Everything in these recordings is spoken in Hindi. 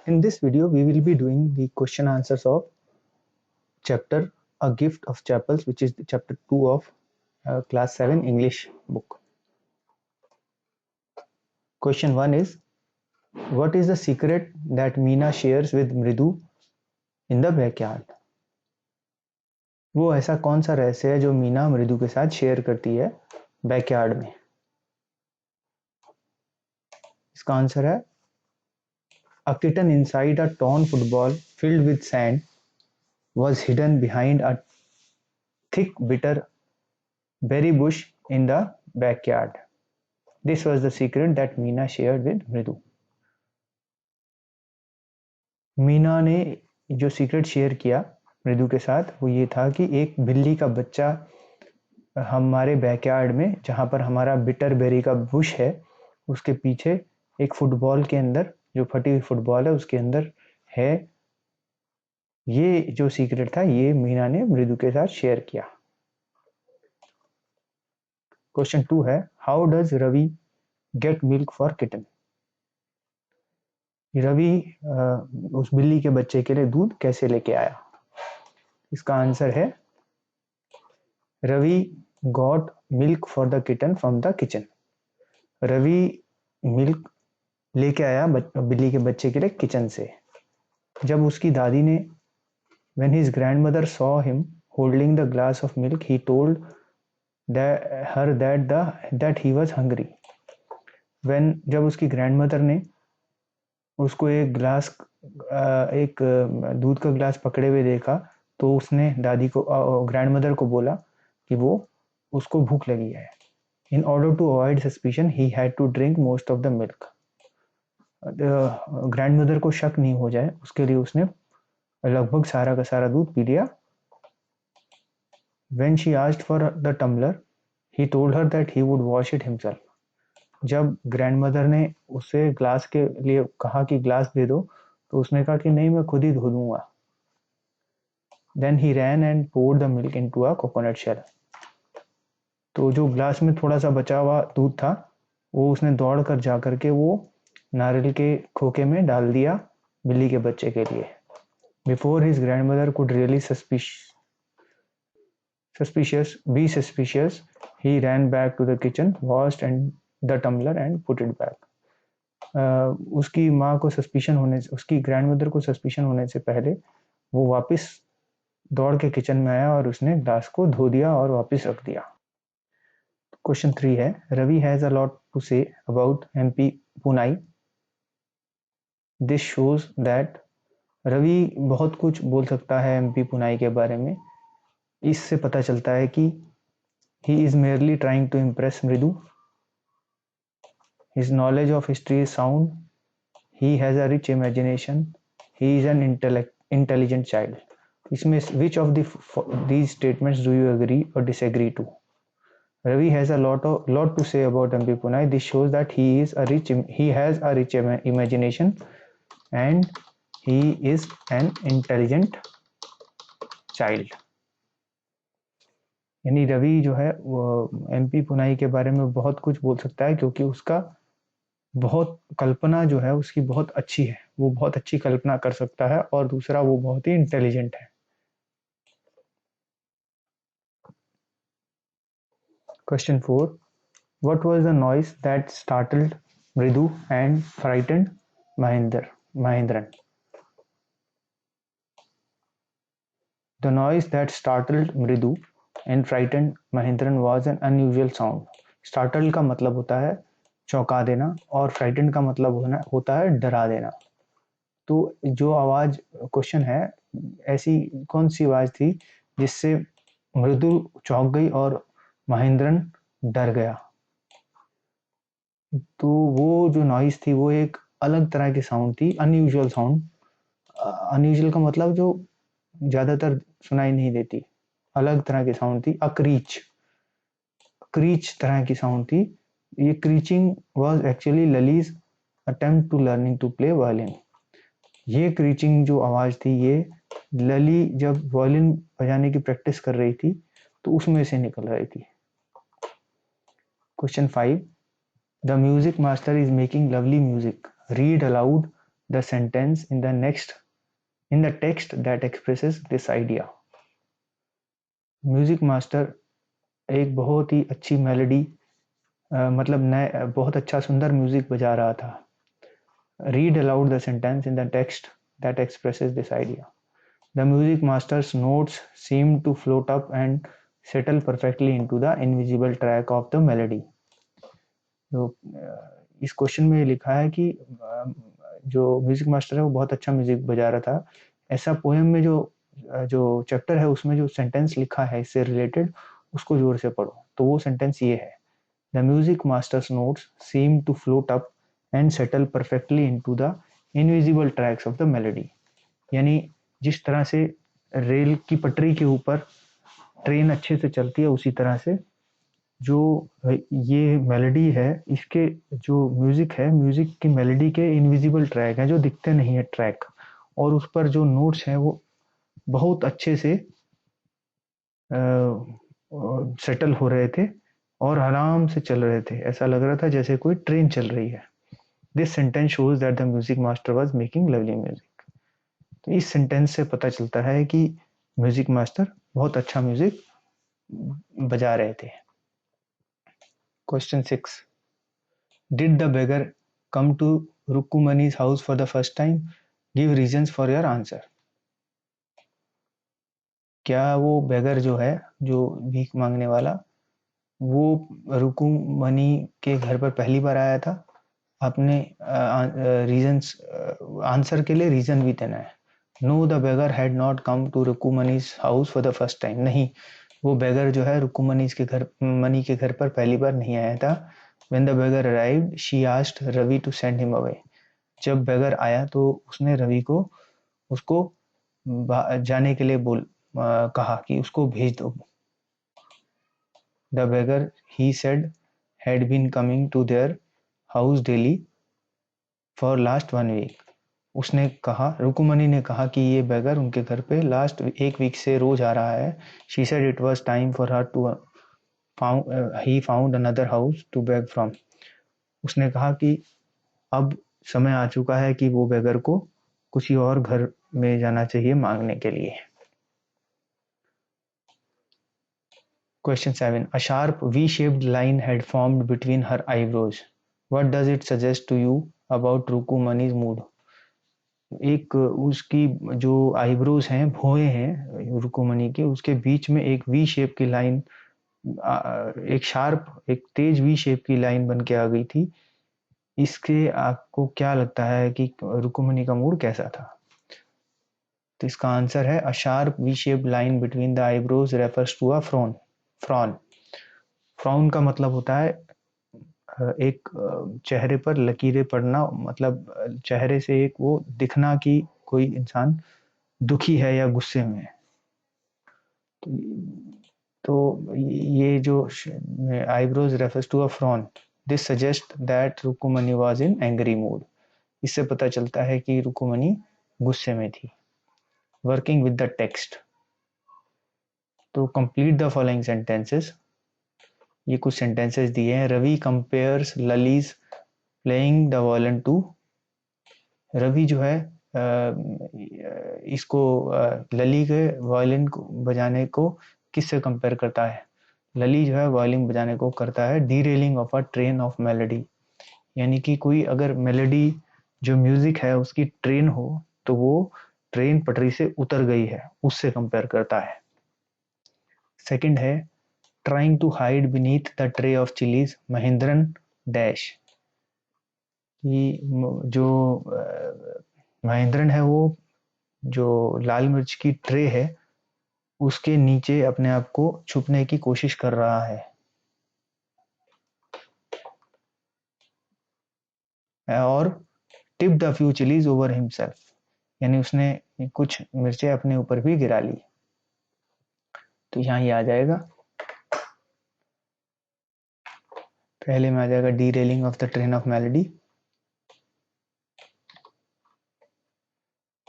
In this video, we will be doing the question answers of chapter A Gift of Chapels, which is the chapter 2 of class 7 English book. Question 1 is, what is the secret that Meena shares with Mridu in the backyard? वो ऐसा कौन सा रहस्य है जो मीना मृदु के साथ शेयर करती है बैकयार्ड में? इसका आंसर है A kitten inside a torn football filled with sand was hidden behind a thick bitter berry bush in the backyard. This was the secret that Meena shared with Mridu. Meena ने जो सीक्रेट शेयर किया मृदु के साथ वो ये था कि एक बिल्ली का बच्चा हमारे बैकयार्ड में, जहाँ पर हमारा बिटर बेरी का बुश है, उसके पीछे एक फुटबॉल के अंदर, जो फटी हुई फुटबॉल है उसके अंदर है। ये जो सीक्रेट था ये मीना ने मृदु के साथ शेयर किया। क्वेश्चन 2 है, how does Ravi get milk for kitten? Ravi उस बिल्ली के बच्चे के लिए दूध कैसे लेके आया? इसका आंसर है Ravi got milk for the kitten from the kitchen. Ravi milk लेके आया बिल्ली के बच्चे के लिए किचन से। जब उसकी दादी ने when his grandmother saw him holding the glass of milk, he told her that he was hungry. जब उसकी ग्रैंडमदर ने उसको एक दूध का ग्लास पकड़े हुए देखा तो उसने दादी को, ग्रैंडमदर को बोला कि वो उसको भूख लगी है। In order to avoid suspicion, he had to drink most of the milk. Grandmother को शक नहीं हो जाए उसके लिए उसने लगभग सारा का सारा दूध पी लिया। When she asked for the tumbler, he told her that he would wash it himself. जब ग्रैंडमदर ने उसे ग्लास के लिए कहा कि ग्लास दे दो तो उसने कहा कि नहीं, मैं खुद ही धो दूंगा। Then he ran and poured the milk into a coconut shell. तो जो ग्लास में थोड़ा सा बचा हुआ दूध था वो उसने दौड़ कर जा करके वो नारियल के खोखे में डाल दिया बिल्ली के बच्चे के लिए। Before his grandmother could really be suspicious, he ran back to the kitchen, washed and the tumbler and put it back. उसकी माँ को सस्पिशन होने से, उसकी ग्रैंडमदर को सस्पिशन होने से पहले वो वापस दौड़ के किचन में आया और उसने ग्लास को धो दिया और वापस रख दिया। क्वेश्चन 3 है, Ravi has a lot to say about MP Punai. This shows that Ravi बहुत कुछ बोल सकता है एमपी पुनाई के बारे में। इससे पता चलता है कि he is merely trying to impress Mridu. His knowledge of history is sound. He has a rich imagination. He is an intelligent child. इसमें which of these statements do you agree or disagree to? Ravi has a lot to say about MP Punai. This shows that he has a rich imagination and he is an intelligent child. यानी रवि जो है वो एमपी पुनाई के बारे में बहुत कुछ बोल सकता है क्योंकि उसका बहुत कल्पना जो है उसकी बहुत अच्छी है, वो बहुत अच्छी कल्पना कर सकता है और दूसरा वो बहुत ही इंटेलिजेंट है। Question 4, what was the noise that startled Mridu and frightened Mahendran? The noise that startled Mridu and frightened Mahendran was an unusual sound. Startled का मतलब होता है चौंका देना और फ्राइटेंड का मतलब होता है डरा देना। तो जो आवाज क्वेश्चन है, ऐसी कौन सी आवाज थी जिससे मृदु चौंक गई और महेंद्रन डर गया? तो वो जो नॉइज थी वो एक अलग तरह की साउंड थी, अनयूजुअल साउंड। अनयूजुअल का मतलब जो ज्यादातर सुनाई नहीं देती, अलग तरह की साउंड थी। क्रीच तरह की साउंड थी। ये creaking was actually Lalli's attempt to learning to play violin. ये क्रीचिंग जो आवाज थी ये लली जब वायलिन बजाने की प्रैक्टिस कर रही थी तो उसमें से निकल रही थी। Question 5, the music master is making lovely music, read aloud the sentence in the text that expresses this idea. Music master एक बहुत ही अच्छी मेलोडी मतलब नए बहुत अच्छा सुंदर म्यूजिक बजा रहा था. Read aloud the sentence in the text that expresses this idea. The music master's notes seemed to float up and settle perfectly into the invisible track of the melody. तो इस क्वेश्चन में लिखा है कि जो म्यूजिक मास्टर है वो बहुत अच्छा म्यूजिक बजा रहा था. ऐसा पोएम में जो चैप्टर है उसमें जो सेंटेंस लिखा है इससे रिलेटेड उसको जोर से पढ़ो. तो वो सेंटेंस ये है: the music masters notes seem to float up and settle perfectly into the invisible tracks of the melody. यानी जिस तरह से रेल की पटरी के ऊपर ट्रेन अच्छे से चलती है उसी तरह से जो ये मेलोडी है इसके जो म्यूजिक है म्यूजिक की मेलोडी के इनविजिबल ट्रैक हैं जो दिखते नहीं है ट्रैक, और उस पर जो नोट्स हैं वो बहुत अच्छे से सेटल हो रहे थे और आराम से चल रहे थे. ऐसा लग रहा था जैसे कोई ट्रेन चल रही है. This sentence shows that the music master was making lovely music. तो इस सेंटेंस से पता चलता है कि म्यूजिक मास्टर बहुत अच्छा म्यूजिक बजा रहे थे. Question 6. Did the beggar come to Rukkumani's house for the first time? Give reasons for your answer. क्या वो बेगर जो है जो भीख मांगने वाला वो रुक्कुमनी के घर पर पहली बार आया था? आपने रीजंस आंसर के लिए रीजन भी देना है. No, the beggar had not come to Rukkumani's house for the first time. नहीं, वो बेगर जो है रुक्कुमनी के घर पर पहली बार नहीं आया था. When the beggar arrived she asked Ravi to send him away. जब बेगर आया तो उसने रवि को उसको जाने के लिए कहा कि उसको भेज दो. The beggar, he said, had been coming to their house daily for last 1 week. उसने कहा, रुकुमनी ने कहा कि ये बेगर उनके घर पे लास्ट 1 वीक से रोज आ रहा है. She said it was time for her to he found another house to beg from. उसने कहा कि अब समय आ चुका है कि वो बेगर को किसी और घर में जाना चाहिए मांगने के लिए. Question 7. A sharp V-shaped line had formed between her eyebrows. What does it suggest to you about रुकुमनी's mood? एक उसकी जो आईब्रोज हैं भौएं हैं रुकुमनी के उसके बीच में एक वी शेप की लाइन एक तेज वी शेप की लाइन बन के आ गई थी. इसके आपको क्या लगता है कि रुकुमनी का मूड कैसा था? तो इसका आंसर है a sharp V shape line between the eyebrows refers to a frown. Frown का मतलब होता है एक चेहरे पर लकीरें पड़ना, मतलब चेहरे से एक वो दिखना कि कोई इंसान दुखी है या गुस्से में है. तो ये जो eyebrows refers to a frown, this suggest that Rukmani was in angry mood. इससे पता चलता है कि रुकुमनी गुस्से में थी. Working with the text. तो कंप्लीट द फॉलोइंग सेंटेंसेस. ये कुछ सेंटेंसेस दिए हैं. Ravi compares Lalli's playing the violin to. Ravi जो है इसको लली के वायलिन बजाने को किससे कंपेयर करता है? लली जो है वायलिन बजाने को करता है derailing of a train of melody. यानी कि कोई अगर मेलोडी जो म्यूजिक है उसकी ट्रेन हो तो वो ट्रेन पटरी से उतर गई है उससे कंपेयर करता है. सेकंड है trying to hide beneath the tray of chillies Mahendran dash. जो महेंद्रन है वो जो लाल मिर्च की ट्रे है उसके नीचे अपने आप को छुपने की कोशिश कर रहा है. और tip the few chillies over himself. यानी उसने कुछ मिर्चें अपने ऊपर भी गिरा ली. तो यहाँ ये आ जाएगा. पहले में आ जाएगा derailing of the train of melody.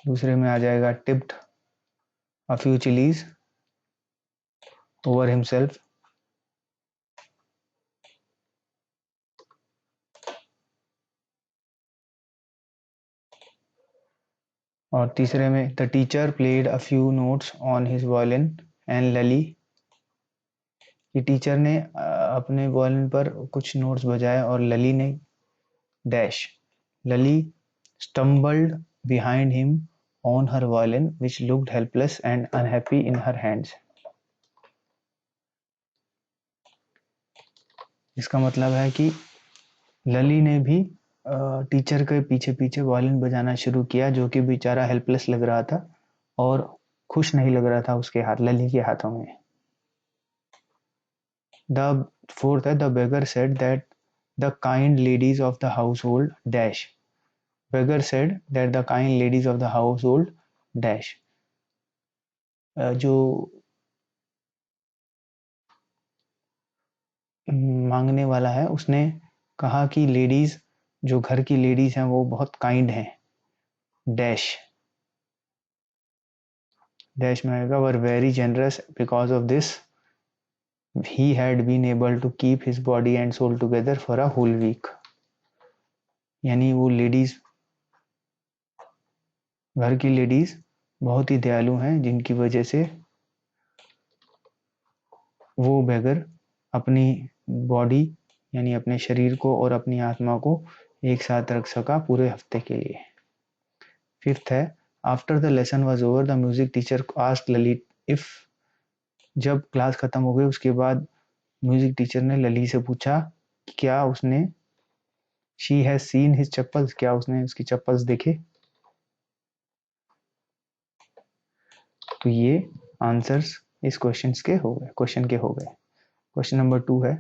दूसरे में आ जाएगा tipped a few chillies over himself. और तीसरे में the teacher played a few notes on his violin and Lalli, कि टीचर ने अपने वायलिन पर कुछ नोट्स बजाए और लली ने dash, Lali stumbled behind him on her violin which looked helpless and unhappy in her hands. इसका मतलब है कि लली ने भी टीचर के पीछे पीछे वायलिन बजाना शुरू किया, जो कि बेचारा हेल्पलेस लग रहा था और खुश नहीं लग रहा था उसके हाथ, लली के हाथों में। द फोर्थ है the beggar said that the kind ladies of the house hold dash, beggar said that the kind ladies of the house hold dash, जो मांगने वाला है उसने कहा कि लेडीज, जो घर की लेडीज हैं वो बहुत काइंड हैं, डैश, डैश में आएगा were very generous because of this he had been able to keep his body and soul together for a whole week. यानी वो लेडीज, घर की लेडीज बहुत ही दयालु हैं, जिनकी वजह से वो बेगर अपनी बॉडी यानी अपने शरीर को और अपनी आत्मा को एक साथ रख सका पूरे हफ्ते के लिए। फिफ्थ है after the lesson was over the music teacher asked Lalit if, जब क्लास खत्म हो गई उसके बाद म्यूजिक टीचर ने लली से पूछा कि क्या उसने she has seen his chappals, क्या उसने उसकी चप्पल्स देखे। तो ये आंसर्स इस क्वेश्चन के हो गए, क्वेश्चन नंबर 2 है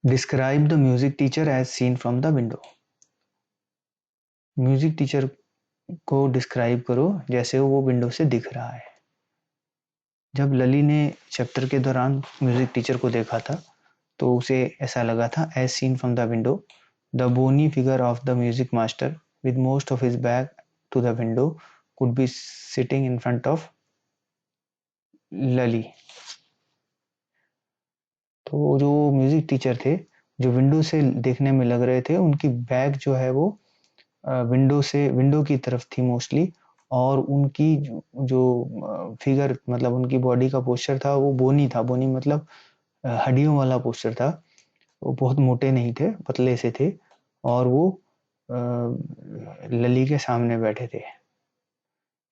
describe the music teacher as seen from the window. Music teacher को डिस्क्राइब करो जैसे वो विंडो से दिख रहा है। जब लली ने चैप्टर के दौरान म्यूजिक टीचर को देखा था तो उसे ऐसा लगा था as seen from the window the bony figure of the music master with most of his back to the window could be sitting in front of लली। तो जो म्यूजिक टीचर थे जो विंडो से देखने में लग रहे थे, उनकी बैक जो है वो विंडो की तरफ थी मोस्टली, और उनकी जो फिगर मतलब उनकी बॉडी का पोस्चर था वो बोनी था। बोनी मतलब हड्डियों वाला पोस्चर था, वो बहुत मोटे नहीं थे, पतले से थे, और वो लली के सामने बैठे थे।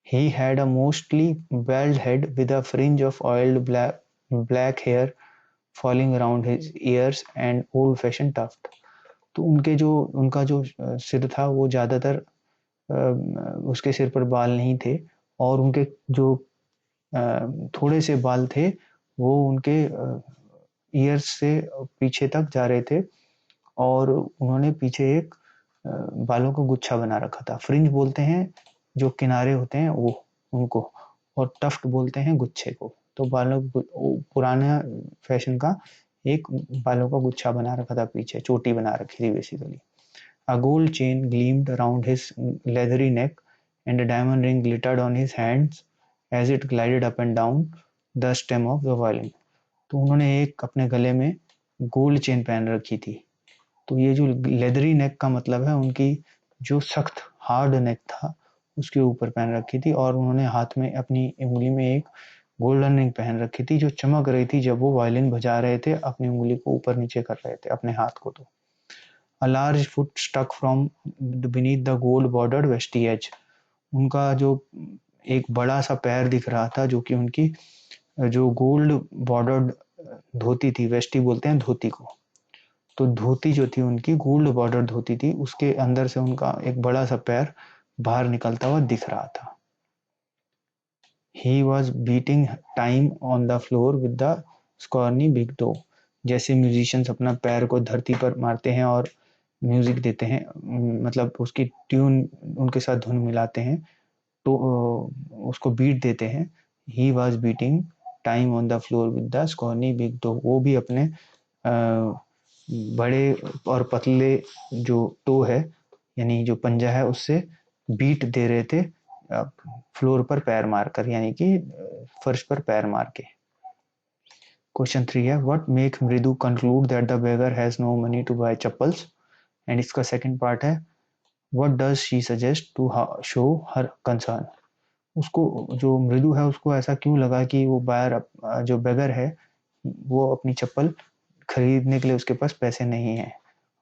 He had a mostly bald head with a fringe of oiled black hair falling around his ears and old-fashioned tuft. तो उनका जो सिर था वो ज़्यादातर उसके सिर पर बाल नहीं थे, और उनके जो थोड़े से बाल थे वो उनके ईयर्स से पीछे तक जा रहे थे, और उन्होंने पीछे एक बालों का गुच्छा बना रखा था। फ्रिंज बोलते हैं जो किनारे होते हैं वो उनको, और टफ्ट बोलते हैं गुच्छे को। तो बालों पुराना फैशन का एक बालों का गुच्छा बना रखा था, पीछे चोटी बना रखी थी basically. A gold chain gleamed around his leathery neck and a diamond ring glittered on his hands as it glided up and down the stem of the violin. तो उन्होंने एक अपने गले में गोल्ड चेन पहन रखी थी। तो ये जो लेदरी नेक का मतलब है उनकी जो सख्त हार्ड नेक था उसके ऊपर पहन रखी थी, और उन्होंने हाथ में अपनी उंगली में एक गोल्डन रिंग पहन रखी थी जो चमक रही थी जब वो वायलिन बजा रहे थे, अपनी उंगली को ऊपर नीचे कर रहे थे अपने हाथ को। तो A large foot stuck from beneath the gold bordered vestige. उनका जो एक बड़ा सा पैर दिख रहा था जो कि उनकी जो गोल्ड बॉर्डर्ड धोती थी, वेस्टी बोलते हैं धोती को, तो धोती जो थी उनकी गोल्ड बॉर्डर धोती थी, उसके अंदर से उनका एक बड़ा सा पैर बाहर निकलता हुआ दिख रहा था। He was beating time on the floor with the scrawny big toe. जैसे म्यूजिशियंस अपना पैर को धरती पर मारते हैं और म्यूजिक देते हैं, मतलब उसकी ट्यून उनके साथ धुन मिलाते हैं, तो उसको बीट देते हैं। He was beating time on the floor with the scrawny big toe. वो भी अपने बड़े और पतले जो टो है यानी जो पंजा है उससे बीट दे रहे थे फ्लोर पर पैर मारकर, यानी कि फर्श पर पैर मार के। क्वेश्चन 3 है what make Mridu conclude that the beggar has no money to buy chappals and इसका सेकंड पार्ट है what does she suggest to show her concern. उसको जो मृदु है उसको ऐसा क्यों लगा कि वो बायर जो बेगर है वो अपनी चप्पल खरीदने के लिए उसके पास पैसे नहीं है।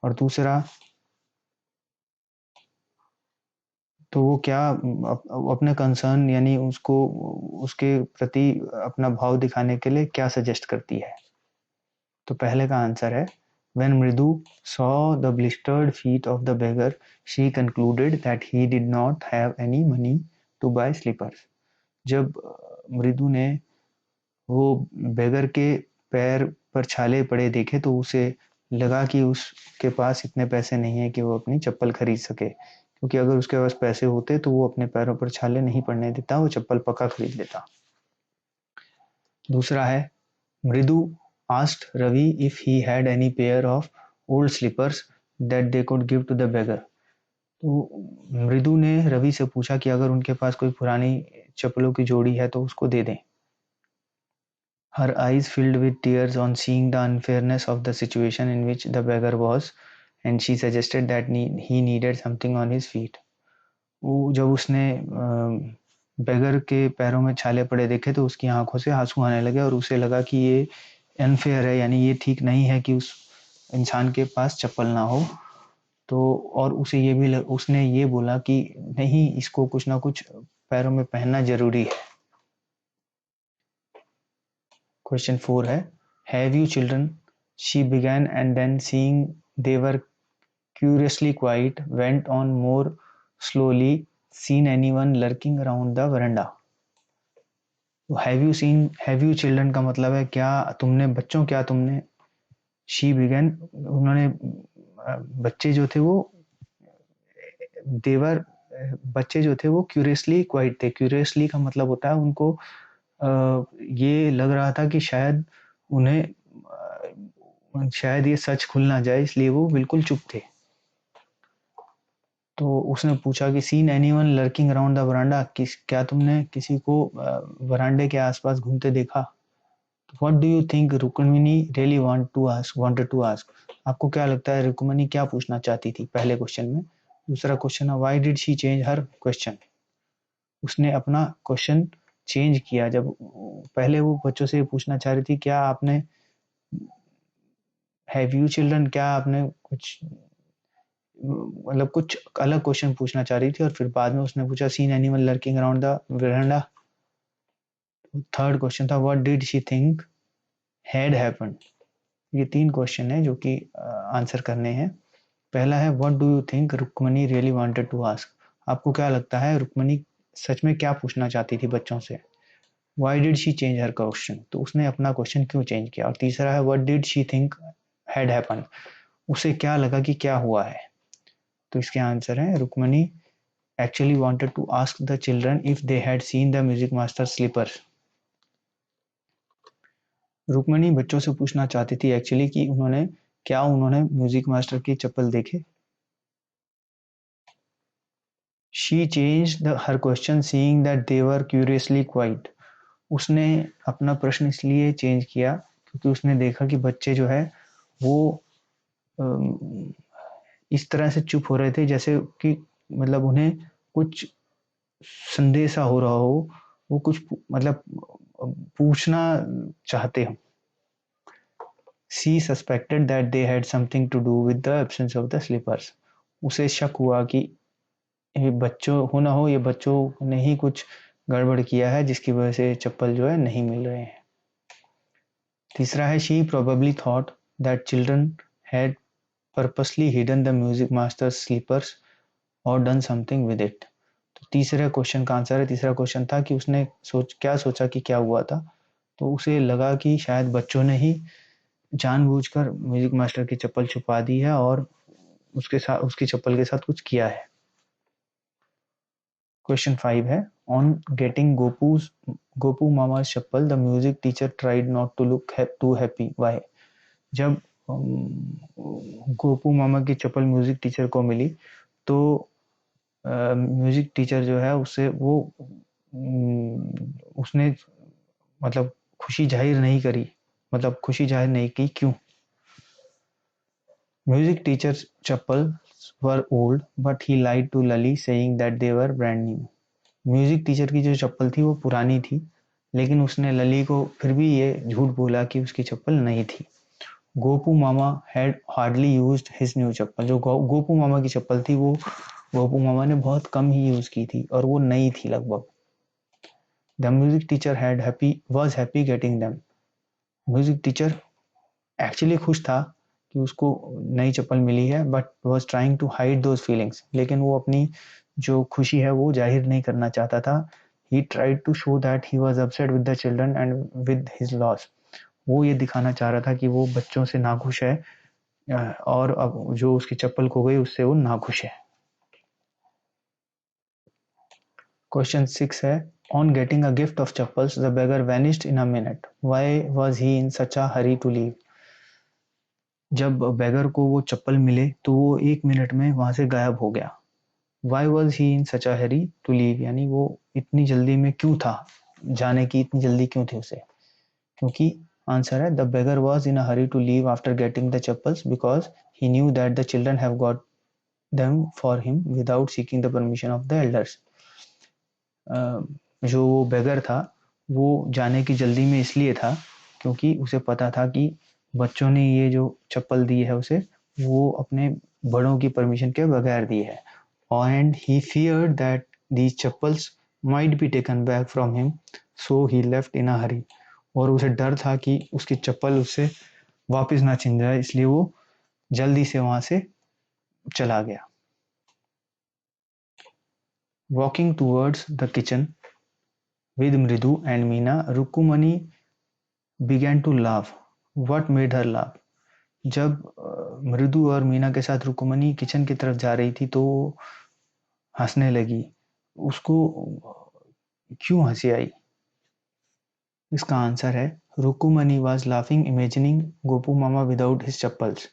और दूसरा तो वो क्या अपने कंसर्न यानी उसको उसके प्रति अपना भाव दिखाने के लिए क्या सजेस्ट करती है। तो पहले का आंसर है When Mridu saw the blistered feet of the beggar, she concluded that he did not have any money to buy slippers. जब मृदु ने वो बेगर के पैर पर छाले पड़े देखे तो उसे लगा कि उसके पास इतने पैसे नहीं है कि वो अपनी चप्पल खरीद सके, क्योंकि अगर उसके पास पैसे होते तो वो अपने पैरों पर छाले नहीं पड़ने देता, वो चप्पल पक्का खरीद लेता। दूसरा है मृदु asked Ravi if he had any pair of old slippers that they could give to the beggar. तो मृदु ने रवि से पूछा कि अगर उनके पास कोई पुरानी चप्पलों की जोड़ी है तो उसको दे दें। Her eyes filled with tears on seeing the unfairness of the situation in which the beggar was, and she suggested that he needed something on his feet. वो जब उसने बेगर के पैरों में छाले पड़े देखे तो उसकी आंखों से आंसू आने लगे और उसे लगा कि ये अनफेयर है, यानी ये ठीक नहीं है कि उस इंसान के पास चप्पल ना हो। तो और उसे ये भी उसने ये बोला कि नहीं, इसको कुछ ना कुछ पैरों में पहनना जरूरी है। क्वेश्चन 4 है have you children she began and then seeing they were curiously quiet went on more slowly seen anyone lurking around the veranda. Have you children का मतलब है क्या तुमने बच्चों, क्या तुमने शी बिगन उन्होंने बच्चे जो थे वो देवर बच्चे जो थे वो क्यूरियसली क्वाइट थे। क्यूरियसली का मतलब होता है उनको ये लग रहा था कि शायद उन्हें शायद ये सच खुल ना जाए, इसलिए वो बिल्कुल चुप थे। तो उसने पूछा कि seen anyone lurking around the veranda, क्या तुमने किसी को वरांडे के आसपास घूमते देखा। What do you think Rukmini really wanted to ask, आपको क्या लगता है रुक्मिणी क्या पूछना चाहती थी पहले क्वेश्चन में। दूसरा क्वेश्चन है why did she change her question, उसने अपना क्वेश्चन चेंज किया। जब पहले वो बच्चों से पूछना चाह रही थी क्या आपने हैव यू चिल्ड्रन, क्या आपने कुछ मतलब कुछ अलग क्वेश्चन पूछना चाह रही थी, और फिर बाद में उसने पूछा seen animal lurking around the veranda. Third question था what did she think had happened. ये 3 क्वेश्चन है जो कि आंसर करने हैं। पहला है what do you think Rukmini really wanted to ask, आपको क्या लगता है रुक्मिणी सच में क्या पूछना चाहती थी बच्चों से। Why did she change her question, तो उसने अपना क्वेश्चन क्यों चेंज किया। और तीसरा है what did she think had happened, उसे क्या लगा कि क्या हुआ है। तो इसके आंसर है Rukmini actually wanted to ask the children if they had seen the music master's slippers. Rukmini बच्चों से पूछना चाहती थी एक्चुअली कि उन्होंने म्यूजिक मास्टर की चप्पल देखे। She changed her question seeing that they were curiously quiet. उसने अपना प्रश्न इसलिए चेंज किया क्योंकि उसने देखा कि बच्चे जो है वो इस तरह से चुप हो रहे थे जैसे कि मतलब उन्हें कुछ संदेशा हो रहा हो, वो कुछ मतलब पूछना चाहते हो। She suspected that they had something to do with the absence of the slippers. उसे शक हुआ कि ये बच्चों हो ना हो, ये बच्चों ने ही कुछ गड़बड़ किया है जिसकी वजह से चप्पल जो है नहीं मिल रहे हैं। तीसरा है she probably thought that children had purposely hidden the music master's slippers or done something with it. तो तीसरे क्वेश्चन का आंसर है, तीसरा क्वेश्चन था कि उसने सोचा कि क्या हुआ था। तो उसे लगा कि शायद बच्चों ने ही जानबूझकर म्यूजिक मास्टर की चप्पल छुपा दी है और उसकी चप्पल के साथ कुछ किया है। क्वेश्चन 5 है on getting Gopu Mama's chappal the music teacher tried not to look too happy why. जब गोपू मामा की चप्पल म्यूजिक टीचर को मिली तो म्यूजिक टीचर जो है उसने मतलब खुशी जाहिर नहीं की। क्यों। Music teacher chappal were old, but he lied to Lali saying that they were brand new. Music teacher की जो चप्पल थी वो पुरानी थी, लेकिन उसने लली को फिर भी ये झूठ बोला कि उसकी चप्पल नई थी. Gopu Mama had hardly used his new chappal. जो गोपू मामा की चप्पल थी वो गोपू मामा ने बहुत कम ही यूज की थी और वो नई थी लगभग. The music teacher was happy getting them. Music teacher actually खुश था कि उसको नई चप्पल मिली है, but was trying to hide those feelings. लेकिन वो अपनी जो खुशी है वो जाहिर नहीं करना चाहता था. He tried to show that he was upset with the children and with his loss. वो ये दिखाना चाह रहा था कि वो बच्चों से नाखुश है और अब जो उसकी चप्पल खो गई उससे वो नाखुश है. क्वेश्चन 6 है, on getting a gift of chappals the beggar vanished in a minute. Why was he in such a hurry to leave. जब बेगर को वो चप्पल मिले तो वो 1 मिनट में वहां से गायब हो गया. Why was he in such a hurry to leave, यानी वो इतनी जल्दी में क्यों था, जाने की इतनी जल्दी क्यों थी उसे. क्योंकि आंसर है, the beggar was in a hurry to leave after getting the chappals because he knew that the children have got them for him without seeking the permission of the elders. जो वो बेगर था वो जाने की जल्दी में इसलिए था क्योंकि उसे पता था कि बच्चों ने ये जो चप्पल दी है उसे वो अपने बड़ों की परमिशन के बगैर दी है. And he feared that these chappals might be taken back from him, so he left in a hurry. और उसे डर था कि उसकी चप्पल उससे वापस ना छिन जाए, इसलिए वो जल्दी से वहां से चला गया. Walking towards the kitchen with Mridu and Meena, Rukumani began to laugh. What made her laugh? जब मृदु और मीना के साथ रुकुमनी किचन की तरफ जा रही थी तो हंसने लगी. उसको क्यों हंसी आई. इसका आंसर है, Rukmani was laughing imagining Gopu Mama without his chappals.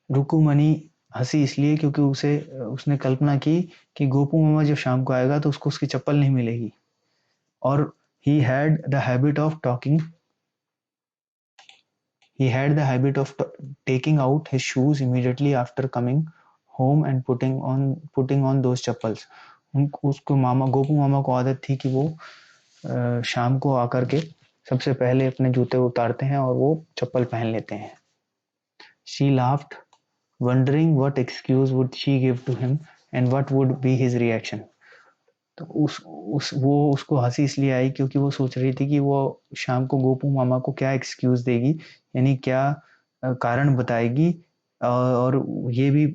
Rukmani हंसी इसलिए क्योंकि उसने कल्पना की कि गोपू मामा जब शाम को आएगा तो उसको उसकी चप्पल नहीं मिलेगी. और he had the habit of taking out his shoes immediately after coming home and putting on those chappals. उसको गोपू मामा को आदत थी कि वो शाम को आकर के सबसे पहले अपने जूते उतारते हैं और वो चप्पल पहन लेते हैं. She laughed, wondering what excuse would she give to him and what would be his reaction. तो उसको हंसी इसलिए आई क्योंकि वो सोच रही थी कि वो शाम को गोपू मामा को क्या एक्सक्यूज देगी, यानी क्या कारण बताएगी और ये भी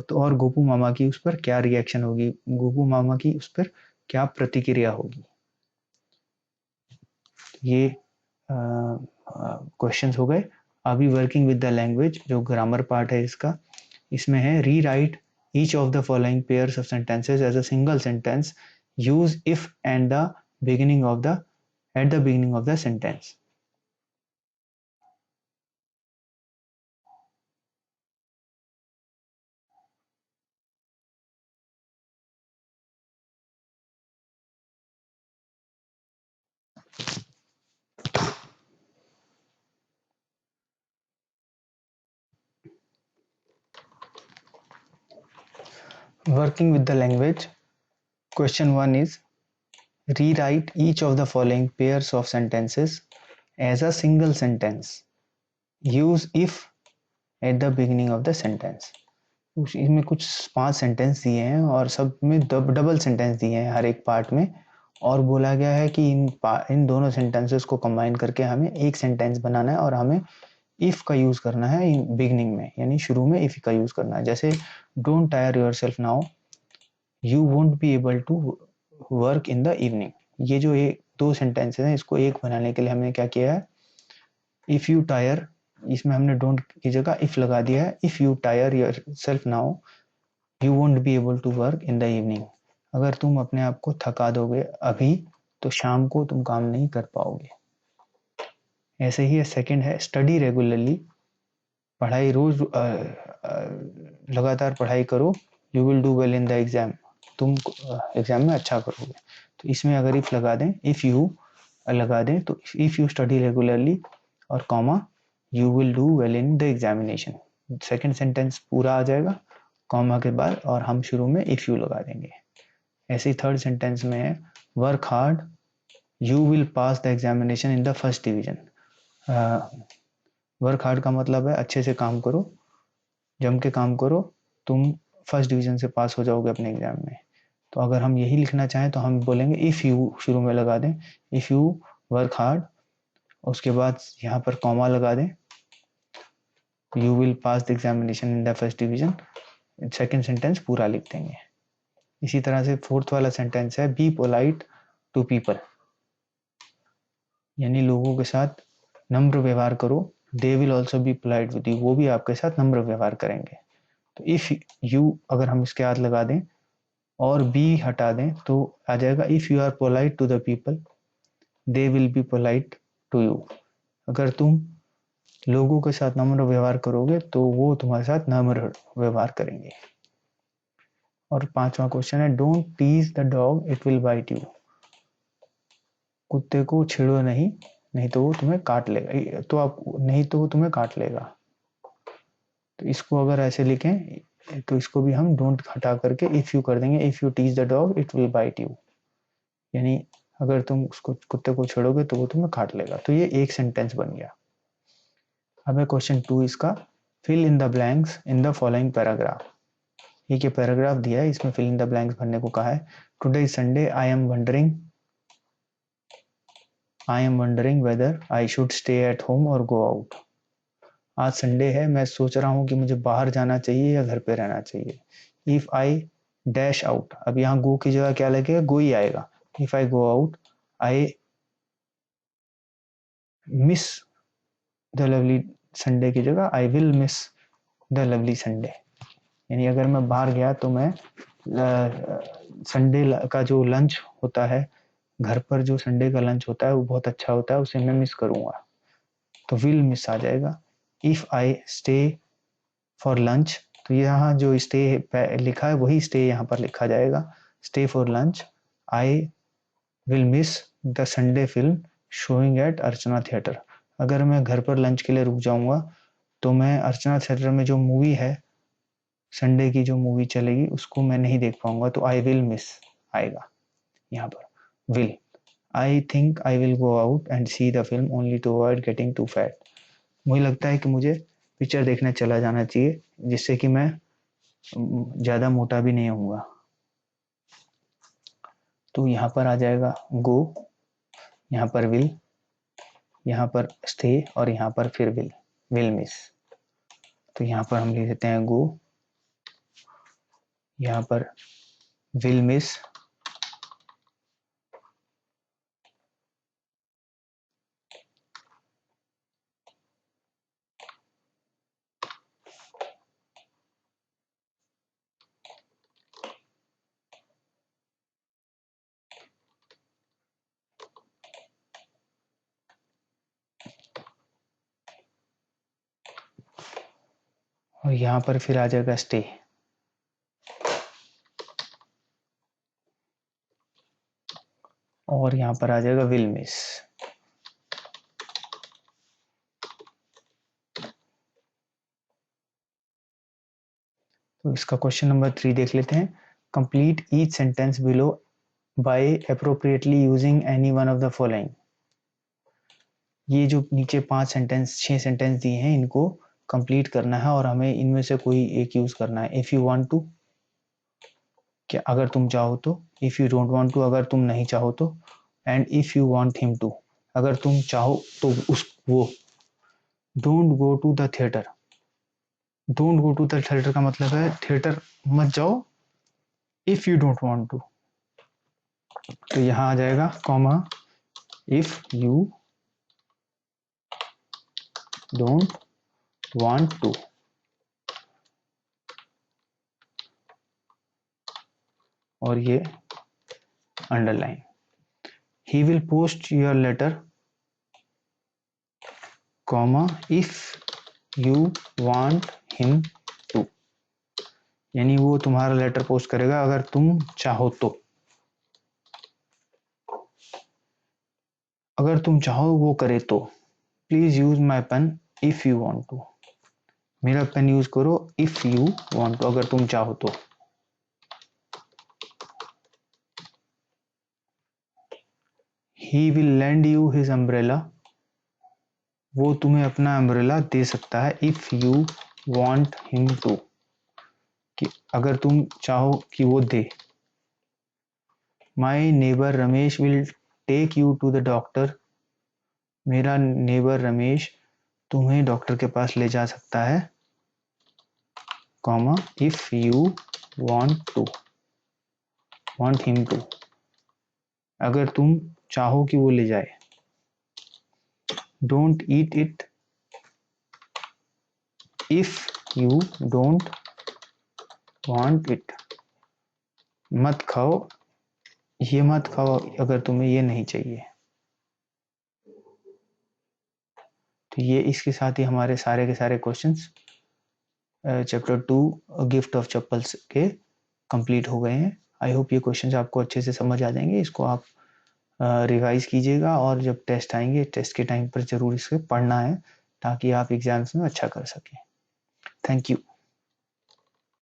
तो और गोपू मामा की उस पर क्या रिएक्शन होगी, गोपू मामा की उस पर क्या प्रतिक्रिया होगी. ये क्वेश्चंस हो गए. अभी वर्किंग विद द लैंग्वेज, जो ग्रामर पार्ट है इसका, इसमें है rewrite each of the following pairs of sentences as a single sentence, use if and the beginning of the at the beginning of the sentence. Working with the language, question 1 is, rewrite each of the following pairs of sentences as a single sentence. Use if at the beginning of the sentence. इसमें कुछ 5 सेंटेंस दिए हैं और सब में डबल सेंटेंस दिए हैं हर एक पार्ट में, और बोला गया है कि इन दोनों सेंटेंसेस को कंबाइन करके हमें एक सेंटेंस बनाना है और हमें इफ का यूज करना है बिगनिंग में, यानी शुरू में इफ का यूज करना है. जैसे don't tire yourself now, you won't be able to work in the evening. ये जो एक दो सेंटेंसेस हैं इसको एक बनाने के लिए हमने क्या किया है, इफ यू टायर, इसमें हमने डोंट की जगह इफ लगा दिया है. If you tire yourself now you won't be able to work in the evening. अगर तुम अपने आप को थका दोगे अभी तो शाम को तुम काम नहीं कर पाओगे. ऐसे ही सेकंड है, स्टडी रेगुलरली, पढ़ाई रोज लगातार पढ़ाई करो, you will do well in the exam, तुम एग्जाम में अच्छा करोगे. तो इसमें अगर इफ लगा दें, इफ यू लगा दें तो इफ यू स्टडी रेगुलरली और comma you will do well in the examination, second sentence पूरा आ जाएगा कॉमा के बाद, और हम शुरू में इफ यू लगा देंगे। ऐसे ही थर्ड सेंटेंस में है work hard you will pass the examination in the first division. Work hard का मतलब है अच्छे से काम करो, जम के काम करो, तुम फर्स्ट डिवीजन से पास हो जाओगे अपने एग्जाम में। तो अगर हम यही लिखना चाहें तो हम बोलेंगे इफ़ यू शुरू में लगा दें, इफ़ यू वर्क हार्ड, उसके बाद यहाँ पर कॉमा लगा दें, you will pass the examination in the first division, second sentence पूरा लिख देंगे। इसी तरह से फोर्थ वाला सेंटेंस है बी पोलाइट टू पीपल, यानी लोगों के साथ नम्र व्यवहार करो, they will also be polite with you, वो भी आपके साथ नम्र व्यवहार करेंगे। तो इफ यू अगर हम इसके हाथ लगा दें और बी हटा दें तो आ जाएगा if you are polite to the people they will be polite to you. अगर तुम लोगों के साथ नम्र व्यवहार करोगे तो वो तुम्हारे साथ नम्र व्यवहार करेंगे। और पांचवा क्वेश्चन है don't tease the dog it will bite you, कुत्ते को छेड़ो नहीं, नहीं तो वो तुम्हें काट लेगा, तो आप नहीं तो वो तुम्हें काट लेगा। तो इसको अगर ऐसे लिखें तो इसको भी हम डोंट हटा करके इफ यू कर देंगे, if you tease the dog it will bite you, यानी अगर तुम उसको कुत्ते को छेड़ोगे तो वो तुम्हें काट लेगा। तो ये एक सेंटेंस बन गया। अब है क्वेश्चन 2 इसका, fill in the blanks in the following paragraph. ये पैराग्राफ दिया है, इसमें फिल इन द ब्लैंक्स भरने को कहा है। Today is Sunday, I am wondering whether I should stay at home और गो आउट। आज संडे है, मैं सोच रहा हूँ कि मुझे बाहर जाना चाहिए या घर पे रहना चाहिए। इफ आई डैश आउट, अब यहाँ गो की जगह क्या लगेगा, गो ही आएगा। If I go out I miss the lovely Sunday की जगह आई will miss the lovely Sunday, यानी अगर मैं बाहर गया तो मैं संडे का जो लंच होता है, घर पर जो संडे का लंच होता है वो बहुत अच्छा होता है, उसे मैं मिस करूंगा। तो विल मिस आ जाएगा। If I stay for lunch, तो यहाँ जो स्टे लिखा है वही स्टे यहाँ पर लिखा जाएगा, stay for lunch I will miss the Sunday film showing at Archana theatre. अगर मैं घर पर लंच के लिए रुक जाऊंगा तो मैं अर्चना थिएटर में जो मूवी है, संडे की जो मूवी चलेगी, उसको मैं नहीं देख पाऊंगा। तो आई विल मिस आएगा यहाँ पर will. I think I will go out and see the film only to avoid getting too fat. मुझे लगता है कि मुझे पिक्चर देखने चला जाना चाहिए जिससे कि मैं ज़्यादा मोटा भी नहीं होऊंगा। तो यहाँ पर आ जाएगा गो, यहाँ पर विल, यहाँ पर स्टे और यहाँ पर फिर विल मिस। तो यहाँ पर हम लिख देते हैं गो, यहाँ पर विल मिस, और यहाँ पर फिर आ जाएगा स्टे, और यहाँ पर आ जाएगा विल मिस। तो इसका क्वेश्चन नंबर 3 देख लेते हैं। Complete each sentence below by appropriately using any one of the following. ये जो नीचे 6 सेंटेंस दिए हैं इनको कंप्लीट करना है और हमें इनमें से कोई एक यूज करना है। इफ यू वांट टू, क्या अगर तुम चाहो तो, if you don't want to अगर तुम नहीं चाहो तो, and if you want him to अगर तुम चाहो तो वो। Don't go to the theatre, don't go to the theatre का मतलब है थिएटर मत जाओ, if you don't want to. तो यहाँ आ जाएगा comma if you don't want to, और ये underline. He will post your letter comma if you want him to, यानी वो तुम्हारा लेटर पोस्ट करेगा अगर तुम चाहो तो, अगर तुम चाहो वो करे तो। Please use my pen if you want to, मेरा पेन यूज करो इफ यू वांट, अगर तुम चाहो तो। He will lend you his umbrella, वो तुम्हें अपना अम्ब्रेला दे सकता है। If you want him to, कि अगर तुम चाहो कि वो दे। My neighbour Ramesh will take you to the doctor, मेरा नेबर रमेश तुम्हें डॉक्टर के पास ले जा सकता है, comma if you want to, want him to, अगर तुम चाहो कि वो ले जाए। Don't eat it if you don't want it, मत खाओ, ये मत खाओ अगर तुम्हें ये नहीं चाहिए। तो ये इसके साथ ही हमारे सारे के सारे questions chapter 2 gift of chappals के कंप्लीट हो गए हैं। आई होप ये क्वेश्चंस आपको अच्छे से समझ आ जाएंगे। इसको आप रिवाइज कीजिएगा और जब टेस्ट आएंगे, टेस्ट के टाइम पर जरूर इसे पढ़ना है ताकि आप एग्जाम्स में अच्छा कर सकें। Thank you.